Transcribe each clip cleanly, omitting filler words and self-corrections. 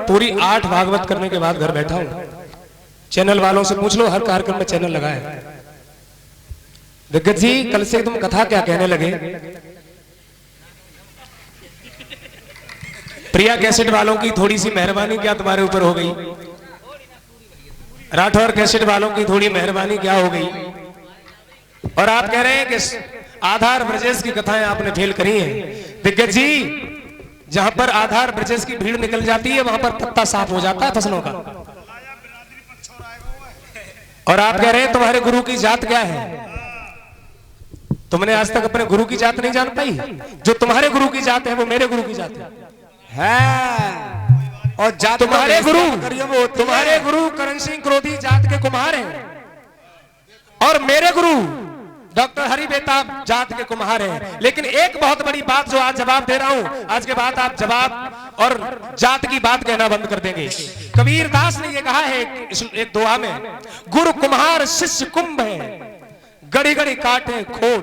पूरी 8 भागवत करने के बाद घर बैठा हूं। चैनल वालों से पूछ लो, हर कार्यक्रम में चैनल लगा है। दिग्गज जी, कल से तुम कथा क्या कहने लगे? प्रिया कैसेट वालों की थोड़ी सी मेहरबानी क्या तुम्हारे ऊपर हो गई? राठौर कैसेट वालों की थोड़ी मेहरबानी क्या हो गई? और आप कह रहे हैं कि आधार ब्रजेश की कथाएं आपने फेल करी हैं। दिग्गज जी, जहां पर आधार ब्रजेश की भीड़ निकल जाती है वहां पर पत्ता साफ हो जाता है फसलों का। और आप कह रहे हैं तुम्हारे गुरु की जात क्या है? तुमने आज तक अपने गुरु की जात नहीं जान पाई। जो तुम्हारे गुरु की जात है वो मेरे गुरु की जात है। और जात तुम्हारे गुरु करण सिंह क्रोधी जात के कुम्हार हैं और मेरे गुरु डॉक्टर हरि बेताब जात के कुम्हार हैं। लेकिन एक बहुत बड़ी बात जो आज जवाब दे रहा हूं, आज के बाद आप जवाब और जात की बात कहना बंद कर देंगे। कबीर दास ने ये कहा है एक दोहा में, गुरु कुम्हार शिष्य कुंभ है, गड़ी गड़ी काटे खोट,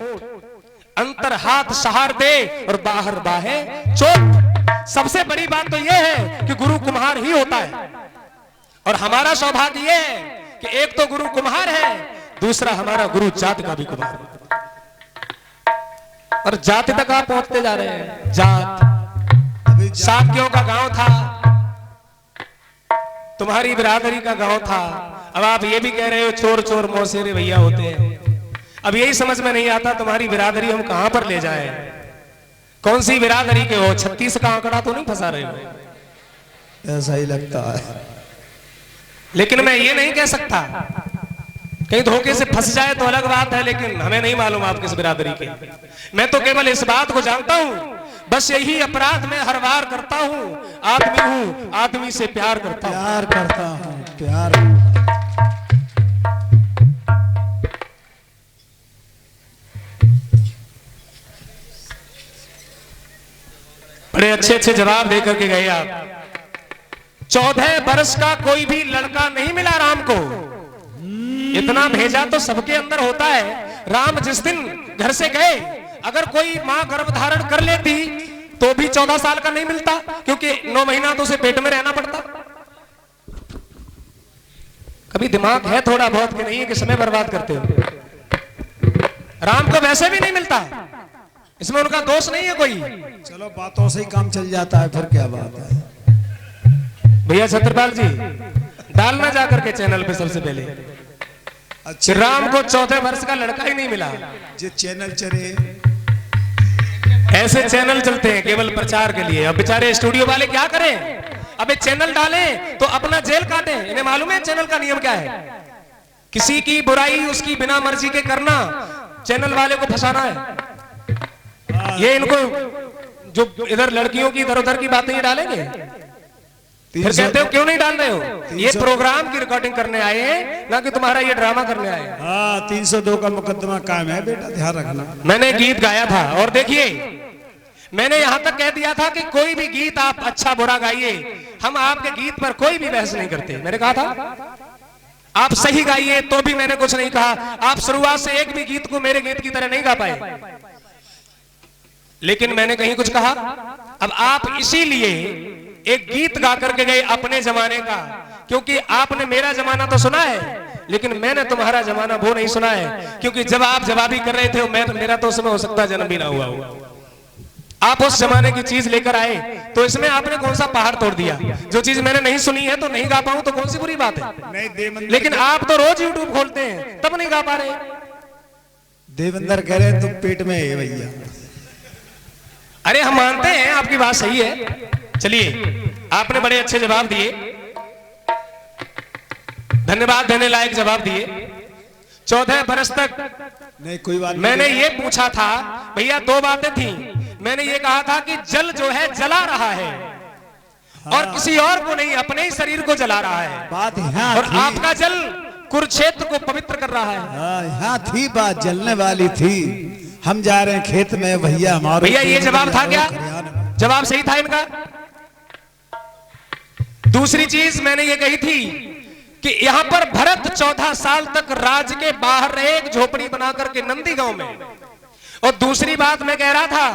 अंतर हाथ सहार दे और बाहर बाहे चोट। सबसे बड़ी बात तो यह है कि गुरु कुम्हार ही होता है। और हमारा सौभाग्य यह है कि एक तो गुरु कुम्हार है, दूसरा हमारा गुरु जात का भी कुम्हार है। और जाति तक आप पहुंचते जा रहे हैं। जात साक्यों का गांव था, तुम्हारी बिरादरी का गांव था। अब आप ये भी कह रहे हो चोर चोर मौसेरे भैया होते हैं। अब यही समझ में नहीं आता तुम्हारी बिरादरी हम कहां पर ले जाए। कौन सी बिरादरी के हो? 36 का आंकड़ा तो नहीं फंसा रहे हो? ऐसा ही लगता है। लेकिन मैं ये नहीं कह सकता, कहीं धोखे से फंस जाए तो अलग बात है, लेकिन हमें नहीं मालूम आप किस बिरादरी के। मैं तो केवल इस बात को जानता हूं, बस यही अपराध मैं हर बार करता हूं। आदमी हूं, आदमी से प्यार करता हूं। प्यार करता हूं, प्यार। बड़े अच्छे अच्छे जवाब देकर के गए आप। 14 वर्ष का कोई भी लड़का नहीं मिला राम को। इतना भेजा तो सबके अंदर होता है। राम जिस दिन घर से गए, अगर कोई मां गर्भ धारण कर लेती तो भी 14 साल का नहीं मिलता, क्योंकि 9 महीना तो उसे पेट में रहना पड़ता। कभी दिमाग है थोड़ा बहुत कि नहीं है कि समय बर्बाद करते हो? राम को वैसे भी नहीं मिलता, इसमें उनका दोष नहीं है कोई। चलो बातों से ही काम चल जाता है, फिर क्या बात है। भैया छत्रपाल जी, डालना जाकर के चैनल पे सबसे पहले। अच्छा, राम को 14 वर्ष का लड़का ही नहीं मिला। जो चैनल चले, ऐसे चैनल चलते हैं केवल प्रचार के लिए। अब बेचारे स्टूडियो वाले क्या करें? अबे चैनल डालें तो अपना जेल काटें। इन्हें मालूम है चैनल का नियम क्या है? किसी की बुराई उसकी बिना मर्जी के करना चैनल वाले को फंसाना है। ये इनको जो इधर लड़कियों की इधर उधर की बातें ये डालेंगे, फिर कहते हो क्यों नहीं डाल रहे हो? ये प्रोग्राम की रिकॉर्डिंग करने आए हैं, ना कि तुम्हारा ये ड्रामा करने आए हैं। हाँ, 302 का मुकदमा कायम है बेटा, ध्यान रखना। मैंने गीत गाया था और देखिए, मैंने यहां तक कह दिया था कि कोई भी गीत आप अच्छा बुरा गाइए, हम आपके गीत पर कोई भी बहस नहीं करते। मैंने कहा था आप सही गाइए तो भी मैंने कुछ नहीं कहा। आप शुरुआत से एक भी गीत को मेरे गीत की तरह नहीं गा पाए, लेकिन मैंने कहीं कुछ कहा। अब आप इसीलिए एक गीत गा करके गए अपने जमाने का, क्योंकि आपने मेरा जमाना तो सुना है, लेकिन मैंने तुम्हारा जमाना वो नहीं सुना है। क्योंकि जब आप जवाबी कर रहे थे, मेरा तो उसमें हो सकता है जन्म भी ना हुआ हो। आप उस जमाने की चीज लेकर आए, तो इसमें आपने कौन सा पहाड़ तोड़ दिया? जो चीज मैंने नहीं सुनी है तो नहीं गा पाऊं तो कौन सी बुरी बात है? लेकिन आप तो रोज यूट्यूब खोलते हैं, तब नहीं गा पा रहे। देवेंद्र कह रहे तुम पेट में है भैया। अरे हम मानते हैं आपकी बात सही है। चलिए, आपने बड़े अच्छे जवाब दिए, धन्यवाद देने लायक जवाब दिए। 14 वर्ष तक नहीं कोई बात। मैंने ये पूछा था भैया, 2 बातें थी। मैंने ये कहा था कि जल जो है जला रहा है, हाँ। और किसी और को नहीं, अपने ही शरीर को जला रहा है। बात यहाँ और आपका जल कुरुक्षेत्र को पवित्र कर रहा है। हाँ, यहाँ थी बात, जलने वाली थी। हम जा रहे हैं खेत में भैया, हमारे भैया ये जवाब था क्या? जवाब सही था इनका। दूसरी चीज मैंने ये कही थी कि यहां पर भरत 14 साल तक राज्य के बाहर रहे, एक झोपड़ी बनाकर के नंदी गांव में। और दूसरी बात मैं कह रहा था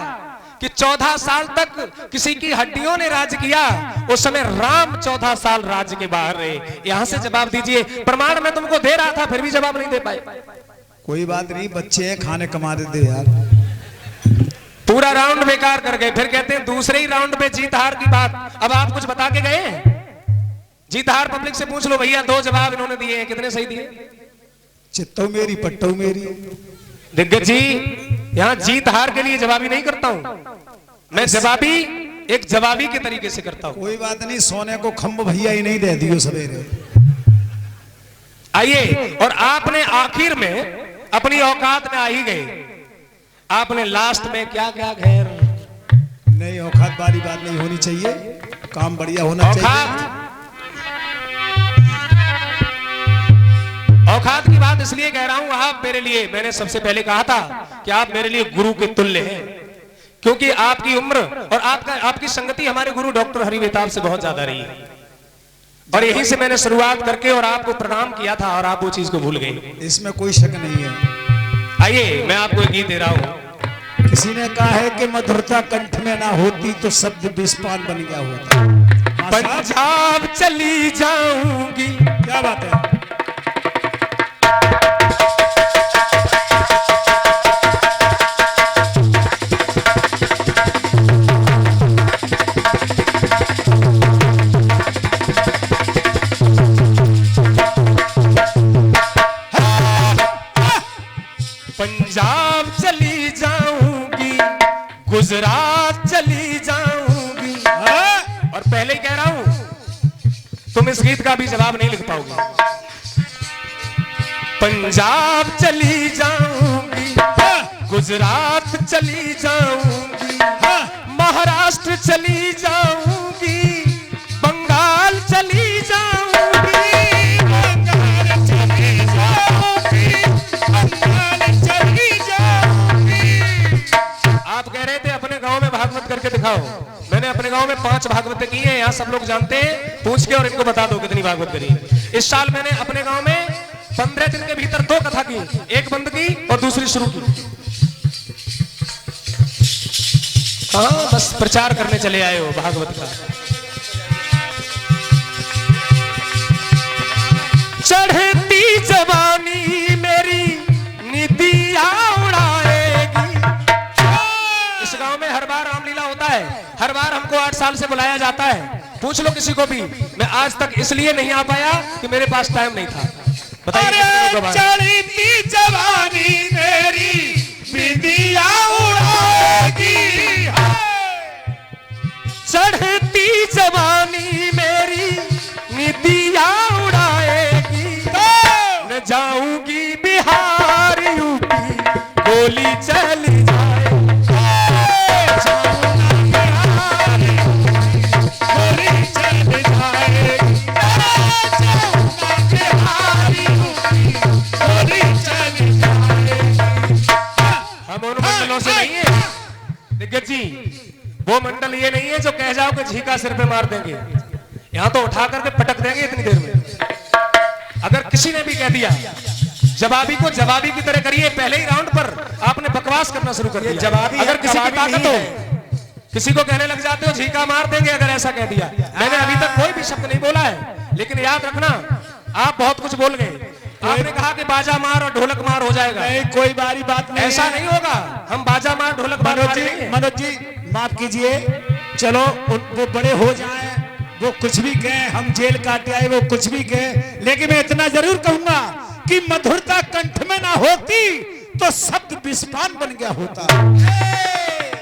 कि 14 साल तक किसी की हड्डियों ने राज किया, उस समय राम 14 साल राज्य के बाहर रहे। यहां से जवाब दीजिए। प्रमाण मैं तुमको दे रहा था, फिर भी जवाब नहीं दे पाए। कोई बात नहीं, बच्चे हैं, खाने कमा देते यार। पूरा राउंड बेकार कर गए। फिर कहते हैं दूसरे ही राउंड पे जीत हार की बात। अब आप कुछ बता के गए हैं? जीत हार पब्लिक से पूछ लो भैया। 2 जवाब इन्होंने दिए हैं, कितने सही दिए? चित्तो मेरी पट्टो मेरी। दिग्गज जी, यहाँ जीत हार के लिए जवाबी नहीं करता हूं मैं, जवाबी एक जवाबी के तरीके से करता हूं। कोई बात नहीं, सोने को खम्भ भैया ही नहीं दे दियो सवेरे। आइए, और आपने आखिर में अपनी औकात में आ ही गए। आपने लास्ट में क्या क्या खैर नहीं, औकात वाली बात नहीं होनी चाहिए, काम बढ़िया होना चाहिए। औकात की बात इसलिए कह रहा हूं, आप मेरे लिए, मैंने सबसे पहले कहा था कि आप मेरे लिए गुरु के तुल्य हैं, क्योंकि आपकी उम्र और आपकी संगति हमारे गुरु डॉक्टर हरिवेताब से बहुत ज्यादा रही है। और यहीं से मैंने शुरुआत करके और आपको प्रणाम किया था, और आप वो चीज को भूल गए। इसमें कोई शक नहीं है। आइए, मैं आपको एक गीत दे रहा हूं। किसी ने कहा है कि मधुरता कंठ में ना होती तो शब्द विस्पान बन गया होता। पंजाब चली जाऊंगी। क्या बात है। पंजाब चली जाऊंगी, गुजरात चली जाऊंगी। और पहले ही कह रहा हूं, तुम इस गीत का भी जवाब नहीं लिख पाओगे। पंजाब चली जाऊंगी, गुजरात चली जाऊंगी, महाराष्ट्र चली जाऊंगी, बंगाल चली जाऊंगी, आप कह रहे थे अपने गांव में भागवत करके दिखाओ। मैंने अपने गांव में 5 भागवतें की हैं, यहाँ सब लोग जानते हैं। पूछ के और इनको बता दो कितनी भागवत करी। इस साल मैंने अपने गांव में 15 दिन के भीतर 2 कथा की, एक बंद की और दूसरी शुरू की। हाँ, बस प्रचार करने चले आए हो भागवत का। चढ़ती जवानी मेरी नीतियां उड़ाएगी। इस गांव में हर बार रामलीला होता है, हर बार हमको 8 साल से बुलाया जाता है। पूछ लो किसी को भी। मैं आज तक इसलिए नहीं आ पाया कि मेरे पास टाइम नहीं था। बताइए। चढ़ती जवानी मेरी नीतियां उड़ाएगी। चढ़ती जवानी मेरी नीतियां उड़ाएगी। न जाऊंगी बिहार यूपी, गोली चली जाए। गोली चली जाए। हम उन मंडलों से नहीं है दिग्गज जी। वो मंडल ये नहीं है जो कह जाओ कि झीका सिर पे मार देंगे। यहां तो उठा करके पटक देंगे इतनी देर में। अगर किसी ने भी कह दिया जवाबी को जवाबी की तरह करिए, पहले ही राउंड पर आपने बकवास करना शुरू कर दिया। जवाबी अगर किसी की ताकत हो, किसी को कहने लग जाते हो झीका मार देंगे, अगर ऐसा कह दिया। मैंने अभी तक कोई भी शब्द नहीं बोला है, लेकिन याद रखना आप बहुत कुछ बोल गए। आपने कहा कि बाजा मार और ढोलक मार हो जाएगा। नहीं, कोई बारी बात नहीं, ऐसा नहीं होगा। हम बाजा मार ढोलक मार। मनोज जी माफ कीजिए, चलो वो बड़े हो जाएं, वो कुछ भी कहें, हम जेल काटे आए वो कुछ भी कहें, लेकिन मैं इतना जरूर कहूंगा कि मधुरता कंठ में ना होती तो शब्द विस्पान बन गया होता।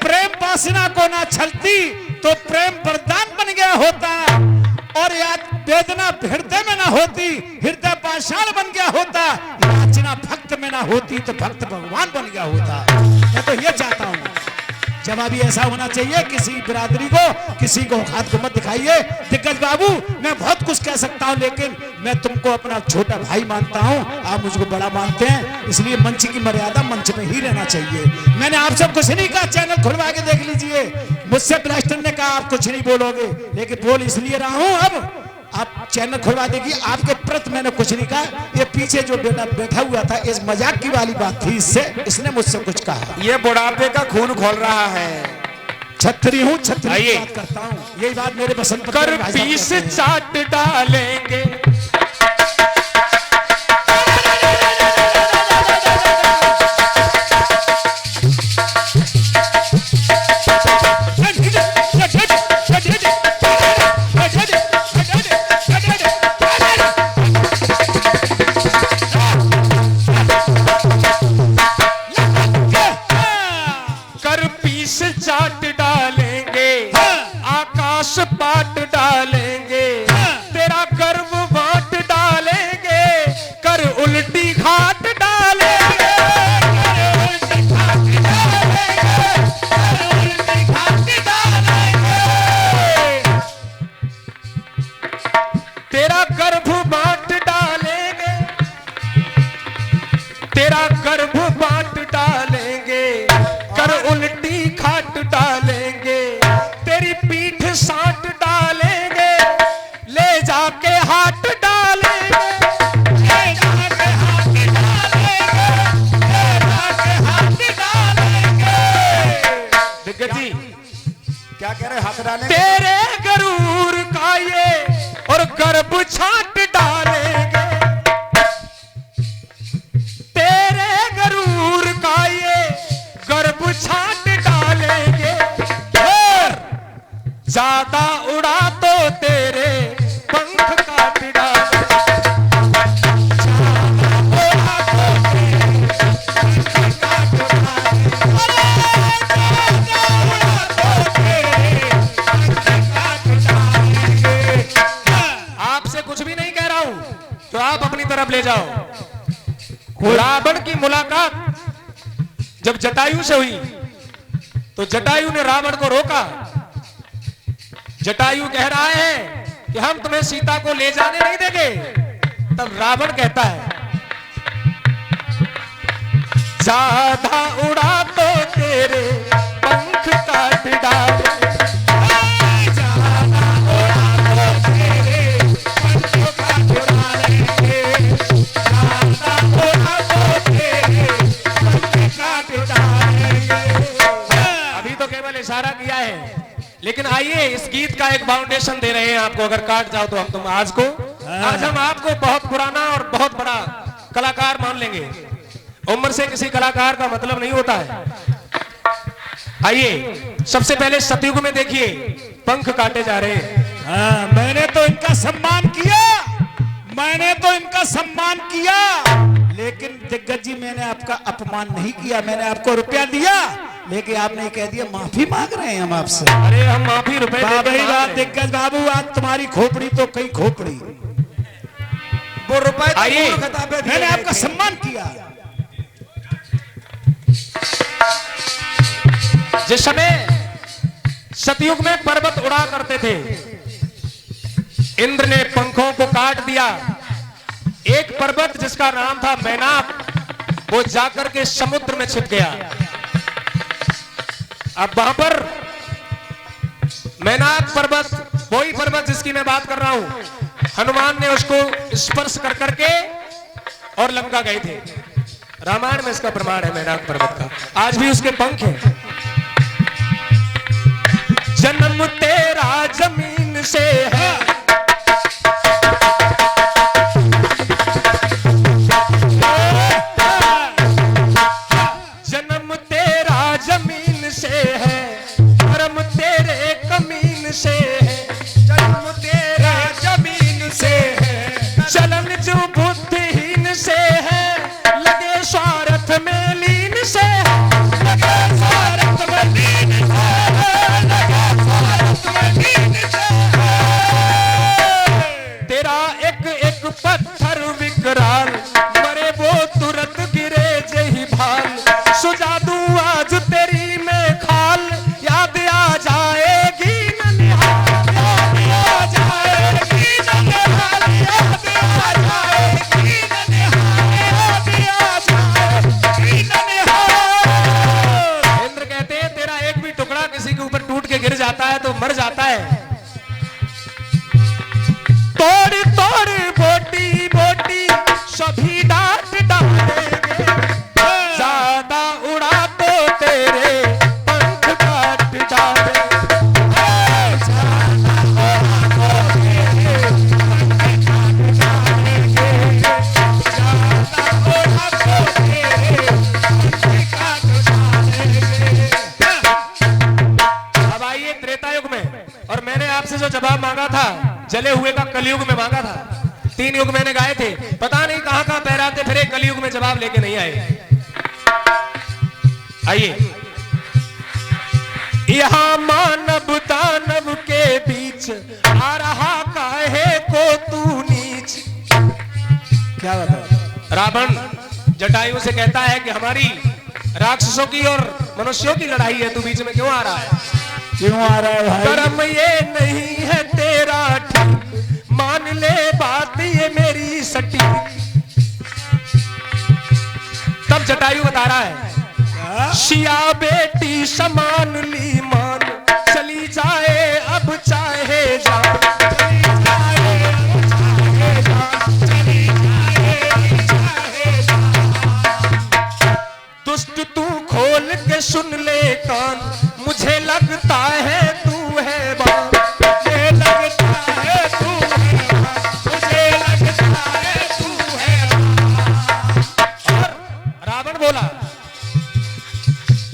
प्रेम वासना को ना छलती तो प्रेम वरदान बन गया होता। और याद वेदना हृदय में ना होती, हृदय पाषाण बन गया होता। याचना भक्त में ना होती तो भक्त भगवान बन गया होता। मैं तो ये चाहता हूँ, जवाबी ऐसा होना चाहिए। किसी बिरादरी को, किसी को औकात को मत दिखाइए। दिग्गज बाबू, मैं बहुत कुछ कह सकता हूं, लेकिन मैं तुमको अपना छोटा भाई मानता हूं, आप मुझको बड़ा मानते हैं, इसलिए मंच की मर्यादा मंच में ही रहना चाहिए। मैंने आपसे कुछ नहीं कहा, चैनल खुलवा के देख लीजिए। मुझसे ब्लास्टर ने कहा आप कुछ नहीं बोलोगे, लेकिन बोल इसलिए रहा हूं। अब आप चैनल खुलवा देगी, आपके प्रति मैंने कुछ नहीं कहा। ये पीछे जो बेटा बैठा हुआ था, इस मजाक की वाली बात थी, इससे इसने मुझसे कुछ कहा। ये बुढ़ापे का खून खोल रहा है। छतरी हूँ, छतरी की आइए। बात करता हूँ। यही बात मेरे बसंत कर पीस चाट डालेंगे। कर पीस चाट डालेंगे, आकाश पाट डालेंगे, तेरा गर्व बांट डालेंगे, कर उल्टी घाट डालेंगे, तेरा गर्भ बांट डालेंगे, तेरा गर्भ बांट डालेंगे, कर उल्टी खाट डालेंगे, तेरी पीठ साट डालेंगे, ले जाके हाट डालेंगे, ले जाके हाट डालेंगे, ले जाके हाट डालेंगे। दिग्गज जी क्या कह रहे, हाथ डालें? तेरे गरूर का ये और गर्भ छाट डालेंगे, तेरे गरूर का ये गर्भ छाट डालेंगे, और ज्यादा उड़ा तो तेरे पंख काट डालेंगे, ज्यादा उड़ा तो तेरे पंख काट डालेंगे, ज्यादा उड़ा तो तेरे पंख काट डालेंगे। आपसे कुछ भी नहीं कह रहा हूं, तो आप अपनी तरफ ले जाओ। रावण की मुलाकात जब जटायु से हुई तो जटायु ने रावण को रोका। जटायु कह रहा है कि हम तुम्हें सीता को ले जाने नहीं देंगे। तब रावण कहता है, ज्यादा उड़ा तो तेरे पंख काट डाले, ज्यादा उड़ा तो तेरे पंख काट डालेंगे, ज्यादा उड़ा तो तेरे पंख काट डालेंगे। अभी तो केवल इशारा किया है, लेकिन आइए इस गीत का एक फाउंडेशन दे रहे हैं आपको। अगर काट जाओ तो हम तुम आज हम आपको बहुत पुराना और बहुत बड़ा कलाकार मान लेंगे। उम्र से किसी कलाकार का मतलब नहीं होता है। आइए सबसे पहले सतयुग में देखिए पंख काटे जा रहे हैं। मैंने तो इनका सम्मान किया, मैंने तो इनका सम्मान किया, लेकिन दिग्गज जी मैंने आपका अपमान नहीं किया। मैंने आपको रुपया दिया, लेकिन आपने कह दिया माफी मांग रहे हैं हम आपसे। अरे हम माफी रुपए दिग्गज बाबू, आज तुम्हारी खोपड़ी तो कई खोपड़ी, वो रुपए तो आइए, दोनों किताबें दिए मैंने हैं। आपका सम्मान किया। जिस समय सतयुग में पर्वत उड़ा करते थे, इंद्र ने पंखों को काट दिया। एक पर्वत जिसका नाम था मैनाक, वो जाकर के समुद्र में छिप गया। अब वहां पर मैनाक पर्वत, वही पर्वत जिसकी मैं बात कर रहा हूं, हनुमान ने उसको स्पर्श कर करके और लंका गए थे। रामायण में इसका प्रमाण है मैनाक पर्वत का। आज भी उसके पंख हैं। जन्म तेरा जमीन से है, जन्म तेरा जमीन से है, धर्म तेरे कमीन से है, जन्म तेरा जमीन से है, चलन जो बुद्धिहीन से है, लगे स्वार्थ में लीन से है, लगे स्वार्थ में लीन से है, लगे स्वार्थ में लीन से है। तेरा एक एक पत्थर विकराल, मरे वो तुरंत गिरे जही भाल, सुझा दूं आज तेरी में खाल, याद आ जाएगी ननिहाल। युग में, और मैंने आपसे जो जवाब मांगा था जले हुए का कलयुग में मांगा था। 3 युग मैंने गाए थे, पता नहीं कहां कहां पैराते फिरे, कलयुग में जवाब लेके नहीं आए। आइए, यहाँ मानव दानव के बीच आ रहा काहे को तू नीच। क्या बता, रावण जटायु से कहता है कि हमारी राक्षसों की और मनुष्यों की लड़ाई है, तू बीच में क्यों आ रहा है? क्यों आ रहा है भाई? कर्म ये नहीं है तेरा ठीक, मान ले बात ये मेरी सटी। तब जटायु बता रहा है, शिया बेटी समान ली मान, चली जाए अब चाहे जान, चली जाए अब चाहे जान, चली जाए अब चाहे जान। दुष्ट तू खोल के सुन ले कान, मुझे लगता है तू है बान, मुझे लगता है तू है बान, मुझे लगता है तू है बान। और रावण बोला,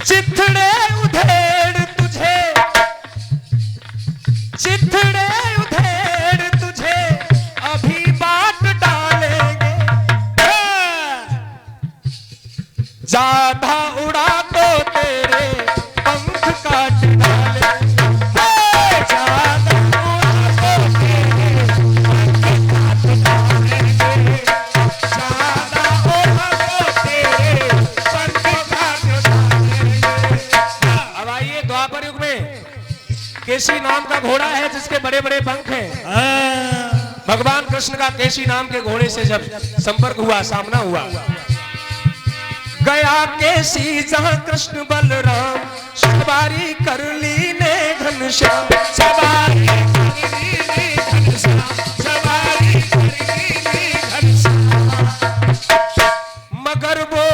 चिथड़े उधेड़ तुझे, चिथड़े उधेड़ तुझे अभी बाट डालेंगे, ज्यादा उड़ा तो तेरे पंख काट डालेंगे, ज्यादा उड़ा तो तेरे पंख काट डालेंगे, ज्यादा उड़ा तो तेरे पंख काट डालेंगे। अब आइए, द्वापर युग में केशी नाम का घोड़ा है जिसके बड़े बड़े पंख हैं। भगवान कृष्ण का केशी नाम के घोड़े से जब संपर्क हुआ, सामना हुआ, गया केसी जहां कृष्ण बलराम, सवारी कर ली ने घनश्याम, सवारी कर ली ने घनश्याम, सवारी कर ली ने घनश्याम। मगर वो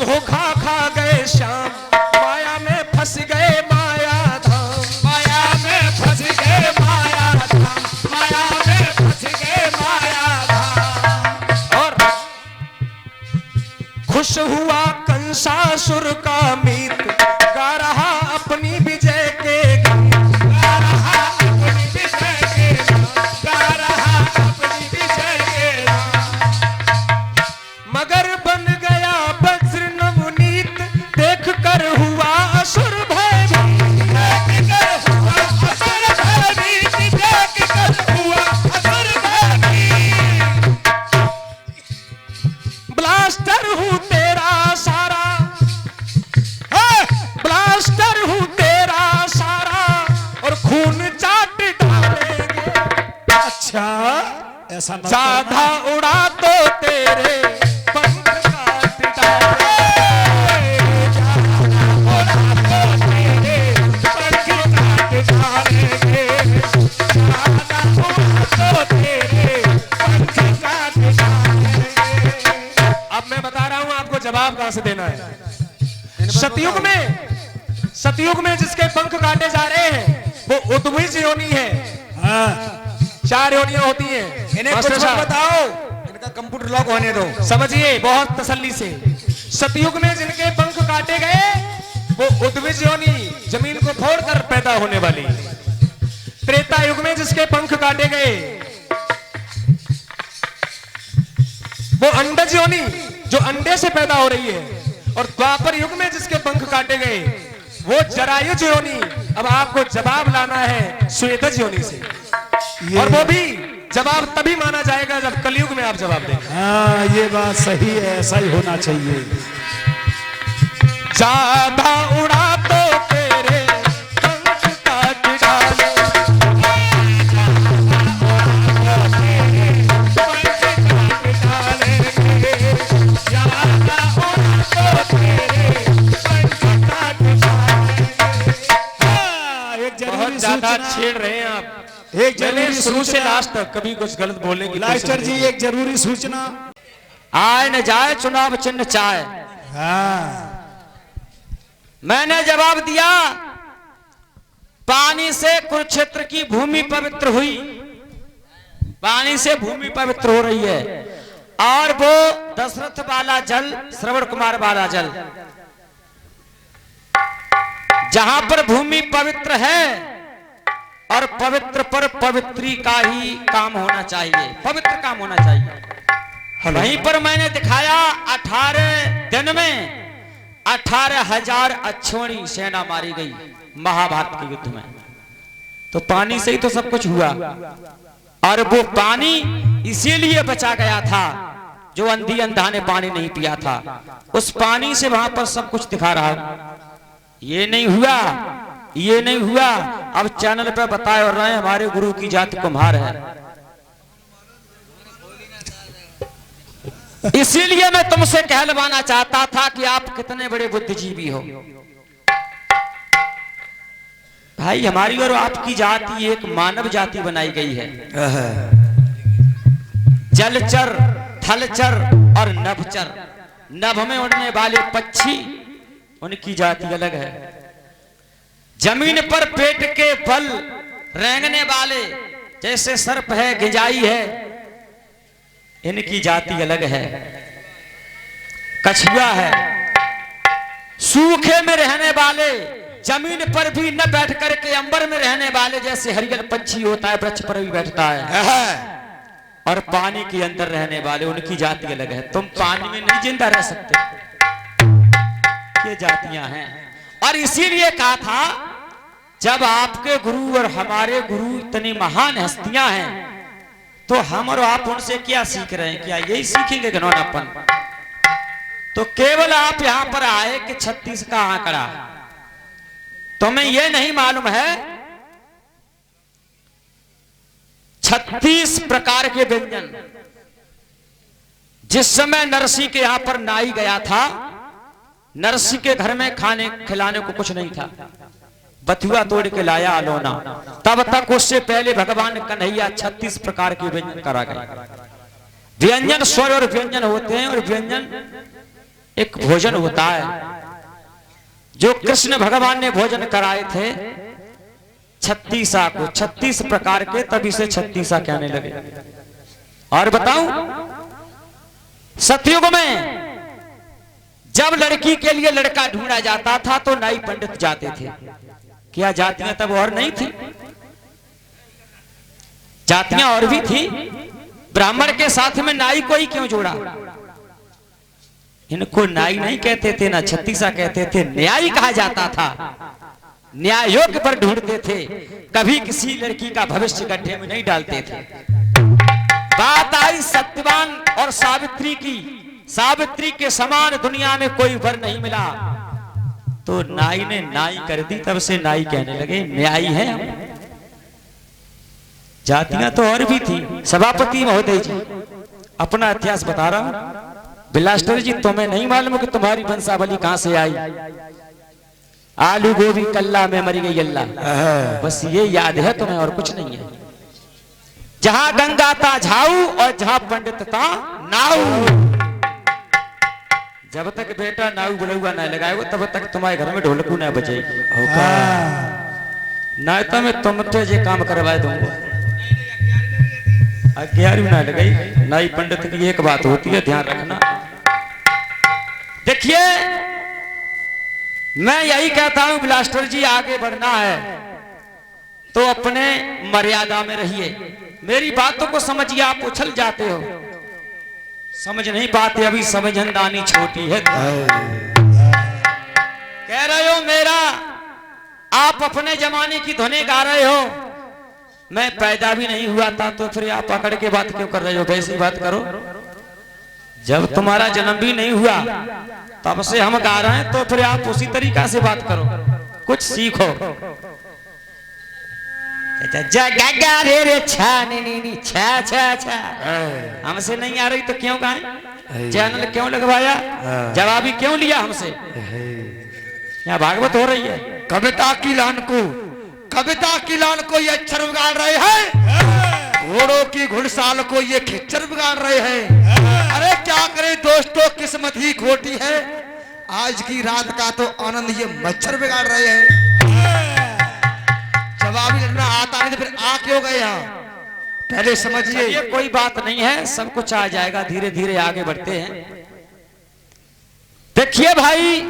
धोखा खा गए श्याम, माया में फंस गए माया धाम, माया में फंस गए माया धाम, माया में फंस गए माया धाम। और खुश हुआ कंसासुर का मीत, गा रहा अपनी विजय के गीत, गा रहा अपनी विजय के गीत, गा रहा अपनी विजय के गीत। मगर बन गया वज्र नवनीत, देख कर हुआ असुर भयभीत, देख कर हुआ असुर भयभीत, देख कर हुआ असुर भयभीत। ब्लास्टर हूँ तेरा सारा, ब्लास्टर हूँ तेरा सारा, और खून चाट डालेंगे। अच्छा, ऐसा मत ज्यादा उड़ा तो तेरे पंख काट डालेंगे, ज्यादा उड़ा तो तेरे पंख काट डालेंगे, ज्यादा उड़ा तो तेरे पंख काट डालेंगे। अब मैं बता रहा हूं आपको जवाब कहां से देना है। सतयुग में जिसके पंख काटे जा रहे हैं वो उद्भिज योनि है। हाँ। 4 योनियां होती हैं। इन्हें मास्टर कुछ साहब, बताओ, इनका कंप्यूटर लॉक होने दो। समझिए बहुत तसल्ली से। सतयुग में जिनके पंख काटे गए वो उद्भिज योनि, जमीन को फोड़कर पैदा होने वाली। त्रेता युग में जिसके पंख काटे गए वो अंडज योनि, जो अंडे से पैदा हो रही है। और द्वापर युग में जिसके पंख काटे गए वो जरायुज योनि। अब आपको जवाब लाना है स्वेदज योनि से, और वो भी जवाब तभी माना जाएगा जब कलयुग में आप जवाब देंगे। हाँ, ये बात सही है, ऐसा ही होना चाहिए। ज्यादा उड़ा तो तेरे पंख काट डाले, बहुत ज्यादा छेड़ रहे हैं आप। एक मैंने जरूरी शुरू से सूचना, लास्ट तक कभी कुछ गलत बोलने की लाइस्टर कोशिश जी, नहीं। एक जरूरी सूचना। आए न जाए चुनाव चिन्ह चाय। हाँ, मैंने जवाब दिया, पानी से कुरुक्षेत्र की भूमि पवित्र हुई, पानी से भूमि पवित्र हो रही है, और वो दशरथ वाला जल, श्रवण कुमार वाला जल, जहां पर भूमि पवित्र है और पवित्र पर पवित्री का ही काम होना चाहिए, पवित्र काम होना चाहिए। वहीं पर मैंने दिखाया 18 दिन में 18,000 अक्षौणी सेना मारी गई महाभारत के युद्ध में। तो पानी से ही तो सब कुछ हुआ, और वो पानी इसीलिए बचा गया था जो अंधी अंधा ने पानी नहीं पिया था, उस पानी से वहां पर सब कुछ दिखा रहा। ये नहीं हुआ, ये नहीं हुआ। अब चैनल पे बताए और रहे हमारे गुरु की जाति कुम्हार है। इसीलिए मैं तुमसे कहलवाना चाहता था कि आप कितने बड़े बुद्धिजीवी हो भाई। हमारी और आपकी जाति एक मानव जाति बनाई गई है। जलचर, थलचर और नभचर। नभ में उड़ने वाले पक्षी, उनकी जाति अलग है। जमीन पर पेट के बल रेंगने वाले, जैसे सर्प है, गिजाई है, इनकी जाति अलग है। कछुआ है। सूखे में रहने वाले, जमीन पर भी न बैठ करके अंबर में रहने वाले, जैसे हरियल पक्षी होता है, वृक्ष पर भी बैठता है। और पानी के अंदर रहने वाले, उनकी जाति अलग है। तुम पानी में नहीं जिंदा रह सकते, ये जातियां हैं। और इसीलिए कहा था, जब आपके गुरु और हमारे गुरु इतनी महान हस्तियां हैं, तो हम और आप उनसे क्या सीख रहे हैं? क्या यही सीखेंगे घिनौनापन? तो केवल आप यहां पर आए कि 36 का आंकड़ा, तुम्हें यह नहीं मालूम है 36 प्रकार के व्यंजन। जिस समय नरसी के यहां पर नाई गया था, नरसी के घर में खाने खिलाने को कुछ नहीं था, बथुआ तोड़ के लाया अलोना। तब तक उससे पहले भगवान कन्हैया 36 प्रकार के व्यंजन करा गए। व्यंजन स्वर और व्यंजन होते हैं, और व्यंजन एक भोजन होता है। जो कृष्ण भगवान ने भोजन कराए थे 36 को, 36 प्रकार के, तभी से 36 कहने लगे। और बताऊं, सतयुग में जब लड़की के लिए लड़का ढूंढा जाता था तो नाई पंडित जाते थे। क्या जातियां तब और नहीं थी? जातियां और भी थी। ब्राह्मण के साथ में नाई को ही क्यों जोड़ा? इनको नाई नहीं कहते थे, ना 36 कहते थे, न्यायी कहा जाता था। न्याय योग्य पर ढूंढते थे, कभी किसी लड़की का भविष्य गड्ढे में नहीं डालते थे। बात आई सत्यवान और सावित्री की। सावित्री के समान दुनिया में कोई वर नहीं मिला, तो नाई ने नाई कर दी। तब से नाई कहने लगे, न्यायी है हम। जातियां तो और भी थी। सभापति महोदय जी, अपना इतिहास बता रहा हूं। बिलास्टर जी, तुम्हें नहीं मालूम कि तुम्हारी वंशावली कहां से आई? आलू गोभी कल्ला में मरी गई अल्लाह, बस ये याद है तुम्हें, और कुछ नहीं है। जहां गंगा था झाऊ और जहां पंडित था नाऊ। जब तक बेटा नाऊ बुलौआ न लगाएगा, तब तक तुम्हारे घर में ढोलकू न बजेगी। न तो मैं तुम तो ये काम करवा दूंगा। 11वीं ना लगाई। नाई पंडित की एक बात होती है, ध्यान रखना। देखिए, मैं यही कहता हूं बिलास्टर जी, आगे बढ़ना है तो अपने मर्यादा में रहिए। मेरी बातों को समझिए। आप उछल जाते हो, समझ नहीं पाते, अभी समझदानी छोटी है। कह रहे हो मेरा, आप अपने जमाने की धुनें गा रहे हो। मैं पैदा भी नहीं हुआ था, तो फिर आप पकड़ के बात क्यों कर रहे हो? वैसी बात करो। जब तुम्हारा जन्म भी नहीं हुआ तब से हम गा रहे हैं, तो फिर आप उसी तरीका से बात करो, कुछ सीखो। हमसे नहीं आ रही तो क्यों गाएं? चैनल क्यों लगवाया? जवाबी क्यों लिया हमसे? यहाँ भागवत हो रही है। कविता की लान को ये अक्षर बिगाड़ रहे हैं, घोड़ों की घुड़साल को ये खिच्चर बिगाड़ रहे हैं। अरे क्या करें दोस्तों, किस्मत ही खोटी है। आज की रात का तो आनंद ये मच्छर बिगाड़ रहे हैं। जवाब लगना आता नहीं तो फिर आ क्यों गए यहाँ? पहले समझिए। ये कोई बात नहीं है, सब कुछ आ जाएगा, धीरे धीरे आगे बढ़ते हैं। देखिए भाई,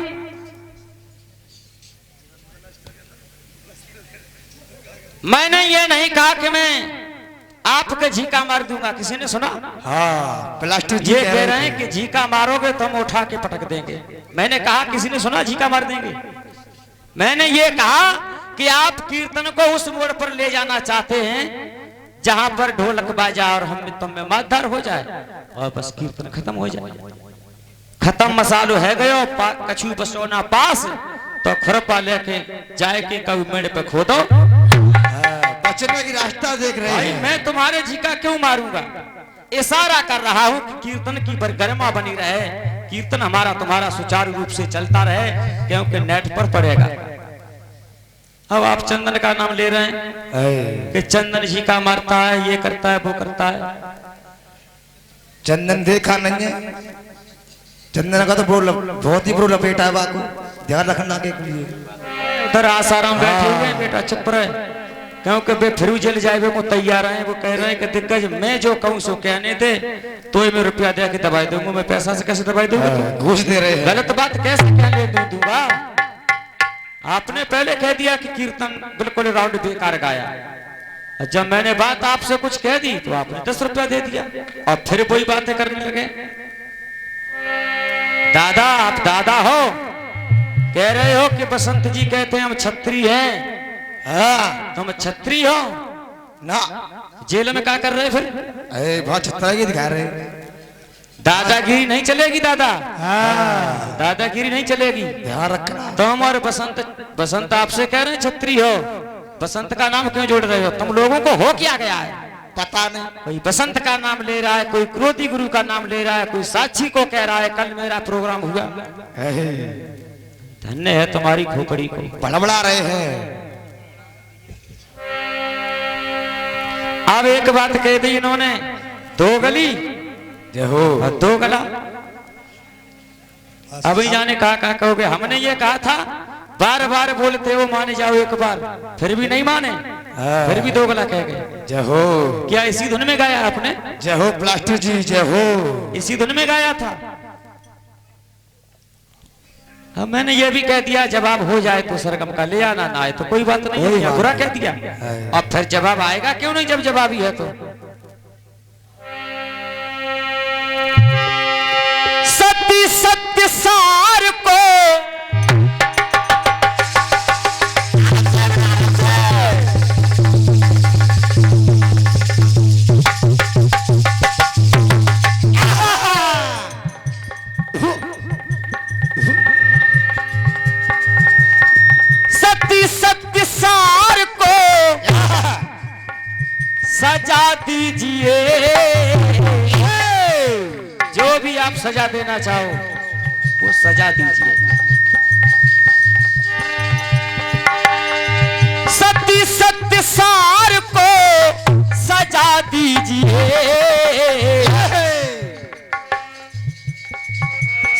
मैंने ये नहीं कहा कि मैं आपके झीका मार दूंगा, किसी ने सुना? हाँ प्लास्टिक ये कह रहे हैं कि झीका मारोगे तो हम उठा के पटक देंगे। मैंने कहा किसी ने सुना झीका मार देंगे? मैंने ये कहा कि आप कीर्तन को उस मोड़ पर ले जाना चाहते हैं जहां पर ढोलक बाजा और हम तुम में मातदार हो जाए और बस कीर्तन खत्म हो जाए। खत्म मसालो है गयो कछु बसोना पास, तो खुरपा लेके जाए के कभी मेड़ पे खो दो। बचने की रास्ता देख रहे भाई हैं। मैं तुम्हारे झीका क्यों मारूंगा? इशारा कर रहा हूं कि कीर्तन की गरिमा बनी रहे, कीर्तन हमारा तुम्हारा सुचारू रूप से चलता रहे, क्योंकि नेट पर पड़ेगा। अब आप चंदन का नाम ले रहे हैं कि चंदन झीका मारता है, ये करता है, वो करता है। चंदन देखा नहीं है, चंदन का तो बहुत ही बुरा लपेटा है, बात को ध्यान रखना के लिए। उधर आसाराम बैठे हुए हैं, बेटा चुप रहे, क्योंकि वे फिर जेल जाए वो तैयार हैं। वो कह रहे हैं कि दिग्गज मैं जो कहूं सो कहने दे, तो मैं रुपया दे के दबाई दूंगा। मैं पैसा से कैसे दबाई दूंगा? घूस दे रहे हैं। गलत बात कैसे कहने दूंगा? आपने पहले कह दिया कि कीर्तन बिल्कुल राउंड बेकार गाया, और जब मैंने बात आपसे कुछ कह दी तो आपने 10 रुपया दे दिया और फिर वही बातें करने लगे। दादा आप दादा हो, कह रहे हो कि बसंत जी कहते हैं हम छत्री हैं। हाँ तुम छत्री हो ना, जेल में क्या कर रहे फिर? अरे बहुत छतरागी दिखा रहे हैं। दादागिरी नहीं चलेगी दादा, दादागिरी नहीं चलेगी। ध्यान रखना। तुम और बसंत आपसे कह रहे हैं छत्री हो, बसंत का नाम क्यों जोड़ रहे हो? तुम लोगों को हो क्या गया है पता नहीं। कोई बसंत का नाम ले रहा है, कोई क्रोधी गुरु का नाम ले रहा है, कोई साक्षी को कह रहा है कल मेरा प्रोग्राम हुआ। धन्य है तुम्हारी खोपड़ी को। बड़बड़ा रहे हैं। अब एक बात कह दी इन्होंने, दो गली और दो गला। अभी जाने कहा कहोगे? हमने ये कहा था बार बार बोलते हो माने जाओ, एक बार फिर भी नहीं माने, फिर भी दो गला कह गए। जय हो। क्या इसी धुन में गाया आपने? जय हो प्लास्टिक जी, जय हो। इसी धुन में गाया था। अब मैंने ये भी कह दिया जवाब हो जाए तो सरगम का ले आना, ना आए तो कोई बात नहीं है, बुरा कह दिया। और फिर जवाब आएगा क्यों नहीं जब जवाब ही है तो। सत्य सत्य सार को सजा दीजिए, जो भी आप सजा देना चाहो वो सजा दीजिए। सत्य सत्य सार को सजा दीजिए,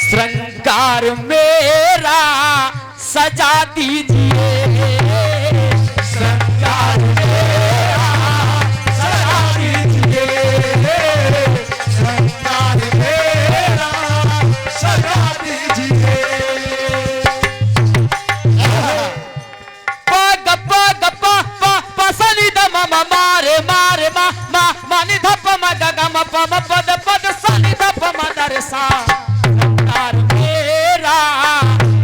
श्रृंगार मेरा सजा दीजिए, श्रृंगार पद पद सनि धप मदर सा मेरा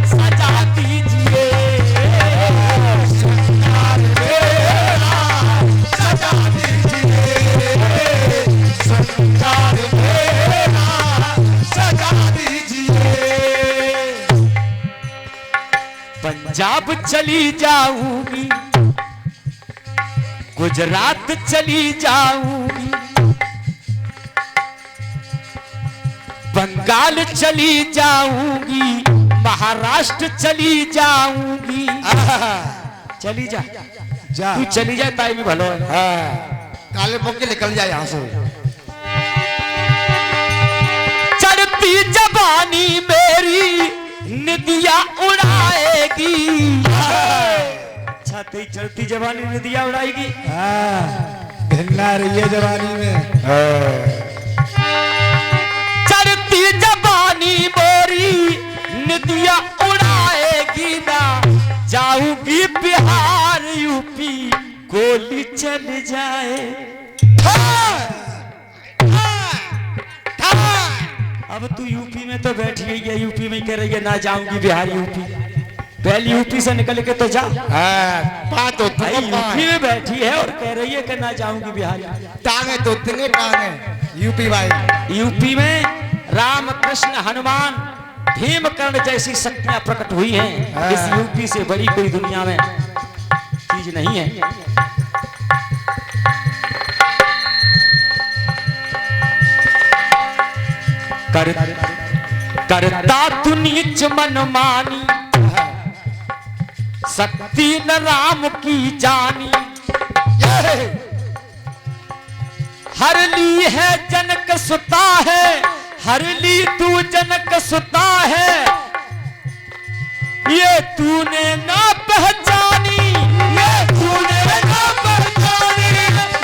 सजा दीजिए, मेरा सजा दीजिए, मेरा सजा दीजिए। पंजाब चली जाऊंगी, गुजरात चली जाऊंगी, बंगाल चली जाऊंगी, महाराष्ट्र चली जाऊंगी। चली जा, तू चली जा, ताई में भलो है। काले मौके निकल जाए यहाँ से। चढ़ती जवानी मेरी निदिया उड़ाएगी, अच्छा तेरी चढ़ती जवानी निदिया उड़ाएगी। भिलना रही है जवानी में। जवानी मोरी निदिया उड़ाएगी ना, जाऊंगी बिहार यूपी गोली चल जाए। अब तू यूपी में तो बैठी गई है, यूपी में कह रही है ना जाऊंगी बिहार यूपी। पहले यूपी से निकल के तो जा। बात तो भाई यूपी में बैठी है और कह रही है कि ना जाऊंगी बिहार। टांगे तो तिंगे टांगे यूपी भाई। यूपी में राम कृष्ण हनुमान भीम कर्ण जैसी शक्तियां प्रकट हुई हैं। इस यूपी से बड़ी कोई दुनिया में चीज नहीं है। करता तू नीच मन मानी, शक्ति न राम की जानी। हर ली है जनक सुता है, हर ली तू जनक सुता है। ये तूने ना पहचानी, ये तूने ना पहचानी,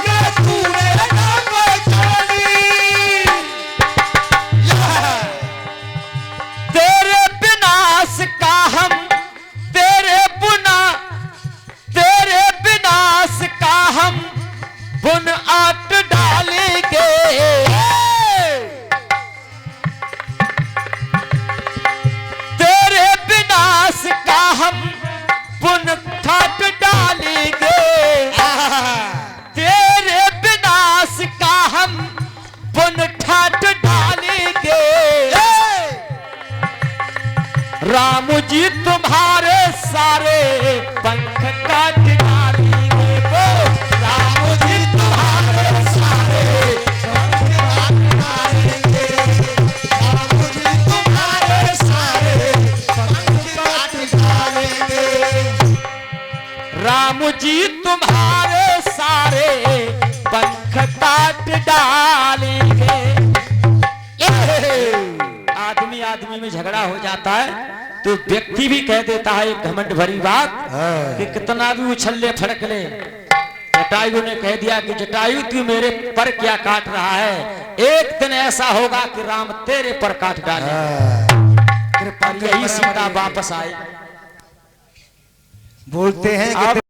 ये तूने ना पहचानी। तेरे विनाश का हम, तेरे विनाश का हम बुन आट डालेंगे। तेरे विनाश का हम बुन ठाट डालेंगे। तेरे विनाश का हम बुन ठाट डालेंगे। राम जी तुम्हारे सारे पंख काट डालेंगे। राम जी तुम्हारे सारे पंख काट डालेंगे। राम जी तुम्हारे सारे पंख काट डालेंगे। राम जी तुम्हारे सारे पंख काट डालेंगे। आदमी आदमी में झगड़ा हो जाता है तो व्यक्ति भी कह देता है एक घमंड भरी बात कि कितना भी उछल्ले फड़क ले। जटायु ने कह दिया कि जटायु तू मेरे पर क्या काट रहा है, एक दिन ऐसा होगा कि राम तेरे पर काट डाले। यही सीता वापस आए। बोलते हैं कि